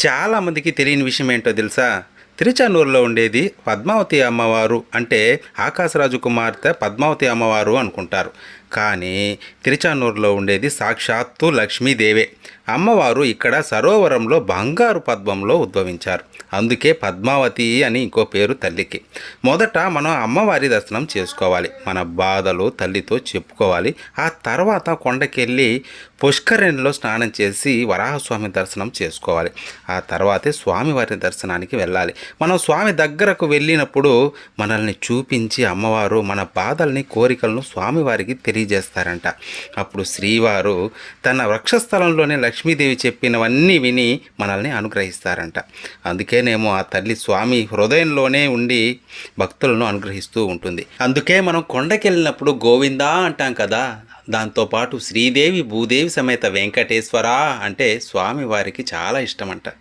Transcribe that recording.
చాలామందికి తెలియని విషయం ఏంటో తెలుసా? తిరుచానూరులో ఉండేది పద్మావతి అమ్మవారు అంటే ఆకాశరాజు కుమార్తె పద్మావతి అమ్మవారు అనుకుంటారు. కానీ తిరుచానూరులో ఉండేది సాక్షాత్తు లక్ష్మీదేవే. అమ్మవారు ఇక్కడ సరోవరంలో బంగారు పద్మంలో ఉద్భవించారు. అందుకే పద్మావతి అని ఇంకో పేరు తల్లికి. మొదట మనం అమ్మవారి దర్శనం చేసుకోవాలి. మన బాధలు తల్లితో చెప్పుకోవాలి. ఆ తర్వాత కొండకెళ్ళి పుష్కరిణిలో స్నానం చేసి వరాహస్వామి దర్శనం చేసుకోవాలి. ఆ తర్వాతే స్వామివారి దర్శనానికి వెళ్ళాలి. మనం స్వామి దగ్గరకు వెళ్ళినప్పుడు మనల్ని చూపించి అమ్మవారు మన బాధల్ని కోరికలను స్వామివారికి తెలియజేస్తారంట. అప్పుడు శ్రీవారు తన వక్షస్థలంలోనే లక్ష్మీదేవి చెప్పినవన్నీ విని మనల్ని అనుగ్రహిస్తారంట. అందుకేనేమో ఆ తల్లి స్వామి హృదయంలోనే ఉండి భక్తులను అనుగ్రహిస్తూ ఉంటుంది. అందుకే మనం కొండకెళ్ళినప్పుడు గోవిందా అంటాం కదా. దాంతోపాటు శ్రీదేవి భూదేవి సమేత వెంకటేశ్వర అంటే స్వామివారికి చాలా ఇష్టమంట.